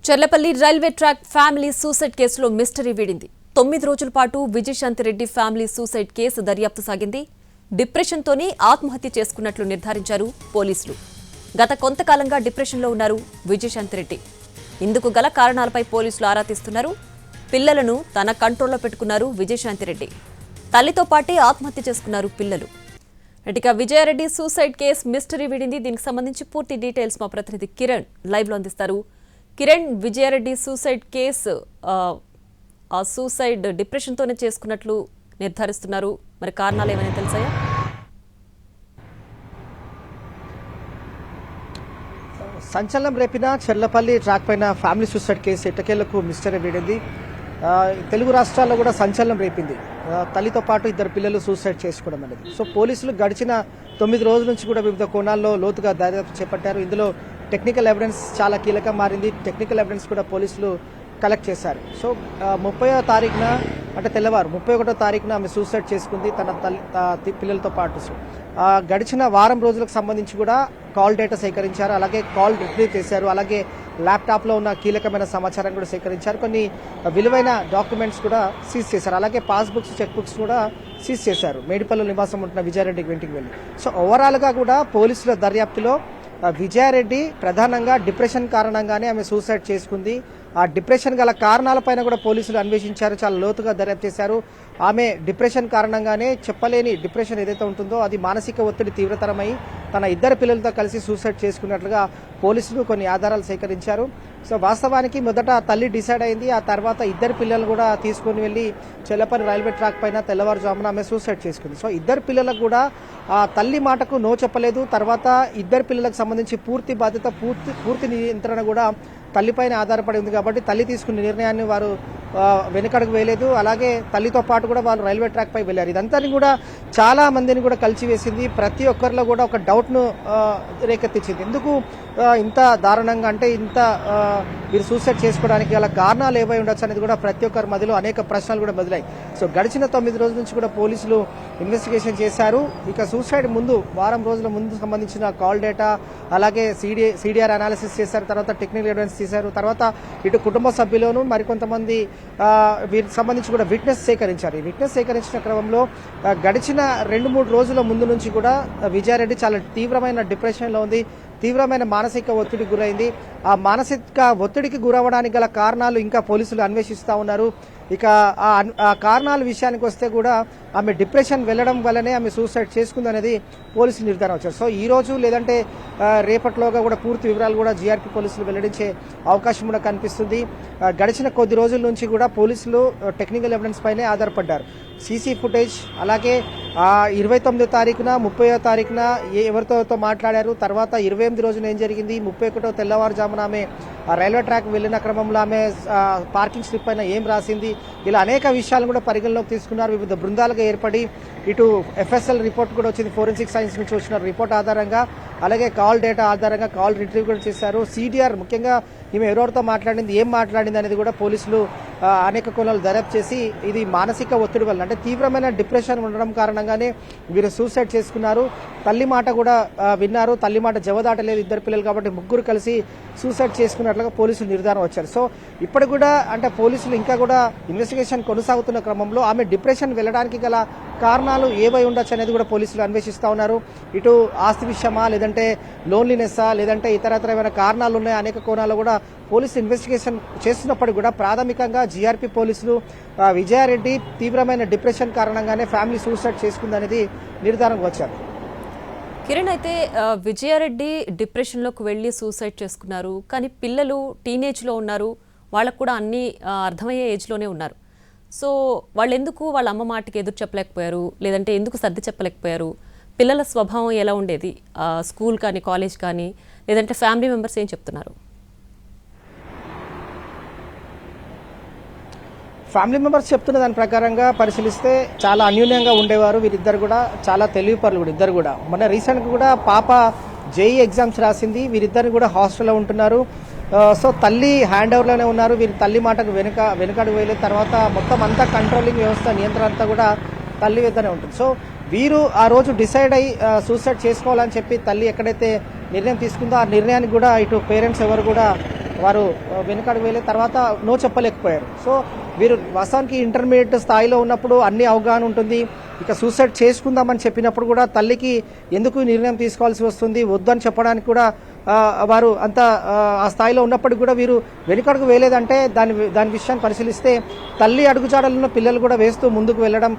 Cherlapalli railway track family suicide కేసులో mystery వీడింది. 9 రోజుల పాటు విజయశాంతిరెడ్డి ఫ్యామిలీ సూసైడ్ కేసు దర్యాప్తు సాగింది. డిప్రెషన్తోనే ఆత్మహత్య చేసుకున్నట్లు నిర్ధారించారు పోలీసులు. గత కొంతకాలంగా డిప్రెషన్లో ఉన్నారు విజయశాంతిరెడ్డి. ఇందుకు గల కారణాలపై పోలీసులు ఆరా తీస్తున్నారు. పిల్లలను తన కంట్రోల్లో పెట్టుకున్నారు విజయశాంతిరెడ్డి. తల్లితో పాటే ఆత్మహత్య చేసుకున్నారు పిల్లలు. ఇక విజయారెడ్డి సూసైడ్ కేసు మిస్టరీ వీడింది. దీనికి సంబంధించి పూర్తి డీటెయిల్స్ మా ప్రతినిధి కిరణ్ లైవ్లో అందిస్తారు. కిరణ్, విజయారెడ్డి సూసైడ్ కేసు ఆ సూసైడ్ డిప్రెషన్తోనే చేసుకున్నట్లు నిర్ధారిస్తున్నారు. మరి కారణాలు ఏమైనా తెలుసాయా? సంచలనం రేపిన చర్లపల్లి ట్రాక్ పైన ఫ్యామిలీ సూసైడ్ కేసు ఎట్టకేలకు మిస్టరీ వీడింది. తెలుగు రాష్ట్రాల్లో కూడా సంచలనం రేపింది. తల్లితో పాటు 2 పిల్లలు సూసైడ్ చేసుకోవడం అనేది. సో పోలీసులు గడిచిన 9 రోజుల నుంచి కూడా వివిధ కోణాల్లో లోతుగా దర్యాప్తు చేపట్టారు. ఇందులో టెక్నికల్ ఎవిడెన్స్ చాలా కీలకం మారింది. టెక్నికల్ ఎవిడెన్స్ కూడా పోలీసులు కలెక్ట్ చేశారు. సో 30వ తారీఖున అంటే తెల్లవారు 31వ తారీఖున ఆమె సూసైడ్ చేసుకుంది తన పిల్లలతో పాటు. గడిచిన వారం రోజులకు సంబంధించి కూడా కాల్ డేటా సేకరించారు, అలాగే కాల్ రిట్రీవ్ చేశారు, అలాగే ల్యాప్టాప్లో ఉన్న కీలకమైన సమాచారం కూడా సేకరించారు. కొన్ని విలువైన డాక్యుమెంట్స్ కూడా సీజ్ చేశారు, అలాగే పాస్బుక్స్, చెక్ బుక్స్ కూడా సీజ్ చేశారు మేడిపల్లి నివాసం ఉంటున్న విజయారెడ్డికి ఇంటికి వెళ్ళి. సో ఓవరాల్గా కూడా పోలీసుల దర్యాప్తులో విజయారెడ్డి ప్రధానంగా డిప్రెషన్ కారణంగానే ఆమె సూసైడ్ చేసుకుంది. ఆ డిప్రెషన్ గల కారణాలపైన కూడా పోలీసులు అన్వేషించారు, చాలా లోతుగా దర్యాప్తు చేశారు. ఆమె డిప్రెషన్ కారణంగానే చెప్పలేని డిప్రెషన్ ఏదైతే ఉంటుందో అది మానసిక ఒత్తిడి తీవ్రతరమై తన 2 పిల్లలతో కలిసి సూసైడ్ చేసుకున్నట్లుగా పోలీసులు కొన్ని ఆధారాలు సేకరించారు. సో వాస్తవానికి మొదట తల్లి డిసైడ్ అయింది, ఆ తర్వాత 2 పిల్లలు కూడా తీసుకుని వెళ్ళి చర్లపల్లి రైల్వే ట్రాక్ పైన తెల్లవారుజామున ఆమె సూసైడ్ చేసుకుంది. సో 2 పిల్లలకు కూడా ఆ తల్లి మాటకు నో చెప్పలేదు. తర్వాత 2 పిల్లలకు సంబంధించి పూర్తి బాధ్యత, పూర్తి నియంత్రణ కూడా తల్లిపైన ఆధారపడి ఉంది. కాబట్టి తల్లి తీసుకున్న నిర్ణయాన్ని వారు వెనుకడుగు వేయలేదు. అలాగే తల్లితో పాటు కూడా వాళ్ళు రైల్వే ట్రాక్ పై వెళ్ళారు. ఇదంతా కూడా చాలా మందిని కూడా కలిసివేసింది. ప్రతి ఒక్కరిలో కూడా ఒక డౌట్ను రేకెత్తించింది. ఎందుకు ఇంత దారుణంగా, అంటే ఇంత వీరు సూసైడ్ చేసుకోవడానికి గల కారణాలు ఏవై ఉండొచ్చు అనేది కూడా ప్రతి ఒక్కరి మధ్యలో అనేక ప్రశ్నలు కూడా మొదలయ్యాయి. సో గడిచిన 9 రోజుల నుంచి కూడా పోలీసులు ఇన్వెస్టిగేషన్ చేశారు. ఇక సూసైడ్ ముందు వారం రోజుల ముందు సంబంధించిన కాల్ డేటా, అలాగే సిడిఆర్ అనాలిసిస్ చేశారు, తర్వాత టెక్నికల్ ఎవిడెన్స్ తీశారు, తర్వాత ఇటు కుటుంబ సభ్యులను మరికొంతమంది వీరికి సంబంధించి కూడా విట్నెస్ సేకరించారు. ఈ విట్నెస్ సేకరించిన క్రమంలో గడిచిన 2-3 రోజుల ముందు నుంచి కూడా విజయారెడ్డి చాలా తీవ్రమైన డిప్రెషన్లో ఉంది, తీవ్రమైన మానసిక ఒత్తిడికి గురైంది. ఆ మానసిక ఒత్తిడికి గురవడానికి గల కారణాలు ఇంకా పోలీసులు అన్వేషిస్తూ ఉన్నారు. ఇక ఆ కారణాల విషయానికి వస్తే కూడా ఆమె డిప్రెషన్ వెళ్లడం వల్లనే ఆమె సూసైడ్ చేసుకుందనేది పోలీసులు నిర్ధారణ వచ్చారు. సో ఈ రోజు లేదంటే రేపట్లోగా కూడా పూర్తి వివరాలు కూడా జీఆర్పీ పోలీసులు వెల్లడించే అవకాశం కూడా కనిపిస్తుంది. గడిచిన కొద్ది రోజుల నుంచి కూడా పోలీసులు టెక్నికల్ ఎవిడెన్స్ పైనే ఆధారపడ్డారు. సీసీ ఫుటేజ్, అలాగే 29వ తారీఖున 30వ తారీఖున ఎవరితో మాట్లాడారు, తర్వాత 28 రోజున ఏం జరిగింది, 31వ తెల్లవారుజామున ఆమె రైల్వే ట్రాక్ వెళ్లిన క్రమంలో ఆమె పార్కింగ్ స్లిప్ పైన ఏం రాసింది, ఇలా అనేక విషయాలను కూడా పరిగణలోకి తీసుకున్నారు. వివిధ బృందాలుగా ఏర్పడి ఇటు ఎఫ్ఎస్ఎల్ రిపోర్ట్ కూడా వచ్చింది, ఫోరెన్సిక్ సైన్స్ నుంచి వచ్చిన రిపోర్ట్ ఆధారంగా, అలాగే కాల్ డేటా ఆధారంగా కాల్ రిట్రీవ్ కూడా చేశారు. సిడిఆర్, ముఖ్యంగా ఈమె ఎవరెవరితో మాట్లాడింది, ఏం మాట్లాడింది అనేది కూడా పోలీసులు అనేక కోణాలు దర్యాప్తు చేసి ఇది మానసిక ఒత్తిడి వల్ల, అంటే తీవ్రమైన డిప్రెషన్ ఉండడం కారణంగానే వీరు సూసైడ్ చేసుకున్నారు. తల్లి మాట కూడా విన్నారు, తల్లి మాట జవదాటలేదు 2 పిల్లలు కాబట్టి ముగ్గురు కలిసి సూసైడ్ చేసుకున్నట్లుగా పోలీసులు నిర్ధారణ వచ్చారు. సో ఇప్పుడు కూడా అంటే పోలీసులు ఇంకా కూడా ఇన్వెస్టిగేషన్ కొనసాగుతున్న క్రమంలో ఆమె డిప్రెషన్ వెళ్ళడానికి గల కారణాలు ఏవై ఉండొచ్చు అనేది కూడా పోలీసులు అన్వేషిస్తూ ఉన్నారు. ఇటు ఆస్తి విషయమా, లేదంటే లోన్లీనెస్సా, లేదంటే ఇతరత్ర ఏమైనా కారణాలు ఉన్నాయా, అనేక కోణాలు కూడా పోలీసులు ఇన్వెస్టిగేషన్ చేస్తున్నప్పటికీ కూడా ప్రాథమికంగా జీఆర్పీ పోలీసులు విజయారెడ్డి తీవ్రమైన డిప్రెషన్ కారణంగానే ఫ్యామిలీ సూసైడ్ చేసుకుందనేది నిర్ధారణకు వచ్చారు. కిరణ్, అయితే విజయారెడ్డి డిప్రెషన్లోకి వెళ్ళి సూసైడ్ చేసుకున్నారు, కానీ పిల్లలు టీనేజ్లో ఉన్నారు, వాళ్ళకు కూడా అన్ని అర్థమయ్యే ఏజ్లోనే ఉన్నారు. సో వాళ్ళు ఎందుకు వాళ్ళ అమ్మ మాటకి ఎదురు చెప్పలేకపోయారు, లేదంటే ఎందుకు సర్ది చెప్పలేకపోయారు? పిల్లల స్వభావం ఎలా ఉండేది? స్కూల్ కానీ, కాలేజ్ కానీ, లేదంటే ఫ్యామిలీ మెంబర్స్ ఏం చెప్తున్నారు? ఫ్యామిలీ మెంబర్స్ చెప్తున్న దాని ప్రకారంగా పరిశీలిస్తే చాలా అన్యూన్యంగా ఉండేవారు వీరిద్దరు కూడా, చాలా తెలివిపరులు కూడా ఇద్దరు కూడా. మొన్న రీసెంట్గా కూడా పాప జేఈ ఎగ్జామ్స్ రాసింది, వీరిద్దరు కూడా హాస్టల్లో ఉంటున్నారు. సో తల్లి హ్యాండ్ ఓవర్లోనే ఉన్నారు, వీరి తల్లి మాటకు వెనుకడు వేయలేదు. తర్వాత మొత్తం అంతా కంట్రోలింగ్ వ్యవస్థ, నియంత్రణ అంతా కూడా తల్లి వద్దనే ఉంటుంది. సో వీరు ఆ రోజు డిసైడ్ అయ్యి సూసైడ్ చేసుకోవాలని చెప్పి తల్లి ఎక్కడైతే నిర్ణయం తీసుకుందో ఆ నిర్ణయానికి కూడా ఇటు పేరెంట్స్ ఎవరు కూడా వారు వెనుకడుగు వెళ్ళే తర్వాత నో చెప్పలేకపోయారు. సో వీరు వాస్తవానికి ఇంటర్మీడియట్ స్థాయిలో ఉన్నప్పుడు అన్ని అవగాహన ఉంటుంది. ఇక సూసైడ్ చేసుకుందామని చెప్పినప్పుడు కూడా తల్లికి ఎందుకు నిర్ణయం తీసుకోవాల్సి వస్తుంది వద్దని చెప్పడానికి కూడా వారు అంత ఆ స్థాయిలో ఉన్నప్పటికీ కూడా వీరు వెనుకడుగు వేయలేదంటే దాని విషయాన్ని పరిశీలిస్తే తల్లి అడుగుజాడలున్న పిల్లలు కూడా వేస్తూ ముందుకు వెళ్ళడం,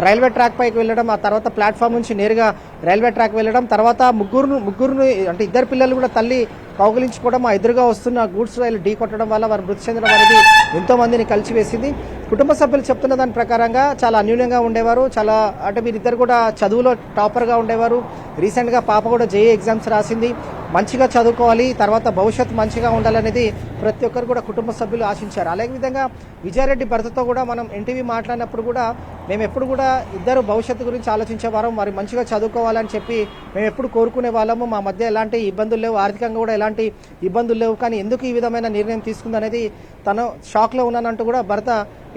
రైల్వే ట్రాక్ పైకి వెళ్ళడం, ఆ తర్వాత ప్లాట్ఫామ్ నుంచి నేరుగా రైల్వే ట్రాక్ వెళ్ళడం, తర్వాత ముగ్గురును అంటే ఇద్దరు పిల్లలు కూడా తల్లి కౌగిలించుకోవడం, ఆ ఎదురుగా వస్తున్న గూడ్స్ రైలు ఢీ కొట్టడం వల్ల వారు మృతి చెందడం అనేది ఎంతో మందిని కలిసివేసింది. కుటుంబ సభ్యులు చెప్తున్న దాని ప్రకారంగా చాలా అన్యూన్యంగా ఉండేవారు. చాలా అంటే వీరిద్దరు కూడా చదువులో టాపర్గా ఉండేవారు. రీసెంట్గా పాప కూడా జేఈ ఎగ్జామ్స్ రాసింది. మంచిగా చదువుకోవాలి, తర్వాత భవిష్యత్తు మంచిగా ఉండాలనేది ప్రతి ఒక్కరు కూడా కుటుంబ సభ్యులు ఆశించారు. అలాగే విధంగా విజయారెడ్డి భర్తతో కూడా మనం ఎన్టీవీ మాట్లాడినప్పుడు కూడా మేము ఎప్పుడు కూడా ఇద్దరు భవిష్యత్తు గురించి ఆలోచించేవారు, మరి మంచిగా చదువుకోవాలని చెప్పి మేము ఎప్పుడు కోరుకునే వాళ్ళము. మా మధ్య ఎలాంటి ఇబ్బందులు లేవు, ఆర్థికంగా కూడా ఎలాంటి ఇబ్బందులు లేవు, కానీ ఎందుకు ఈ విధమైన నిర్ణయం తీసుకుందనేది తను షాక్లో ఉన్నానంటూ కూడా భర్త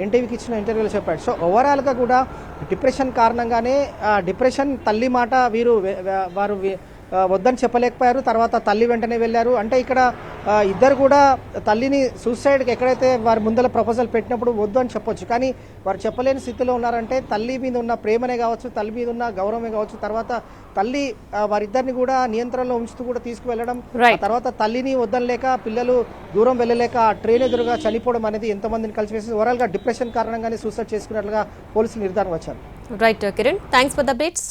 ఎన్టీవీకి ఇచ్చిన ఇంటర్వ్యూలో చెప్పాడు. సో ఓవరాల్గా కూడా డిప్రెషన్ కారణంగానే డిప్రెషన్ తల్లి మాట వారు వద్దని చెప్పలేకపోయారు. తర్వాత తల్లి వెంటనే వెళ్ళారు. అంటే ఇక్కడ ఇద్దరు కూడా తల్లిని సూసైడ్కి ఎక్కడైతే వారి ముందర ప్రపోజల్ పెట్టినప్పుడు వద్దు అని చెప్పొచ్చు, కానీ వారు చెప్పలేని స్థితిలో ఉన్నారంటే తల్లి మీద ఉన్న ప్రేమనే కావచ్చు, తల్లి మీద ఉన్న గౌరవమే కావచ్చు, తర్వాత తల్లి వారిద్దరిని కూడా నియంత్రణలో ఉంచుతూ కూడా తీసుకువెళ్ళడం, తర్వాత తల్లిని వద్దనలేక పిల్లలు దూరం వెళ్ళలేక ట్రైన్ ఎదురుగా చనిపోవడం అనేది ఎంతమందిని కలిసివేసింది. ఓవరాల్గా డిప్రెషన్ కారణంగానే సూసైడ్ చేసుకున్నట్లుగా పోలీసులు నిర్ధారణ వచ్చారు. Right Kiran, thanks for the updates.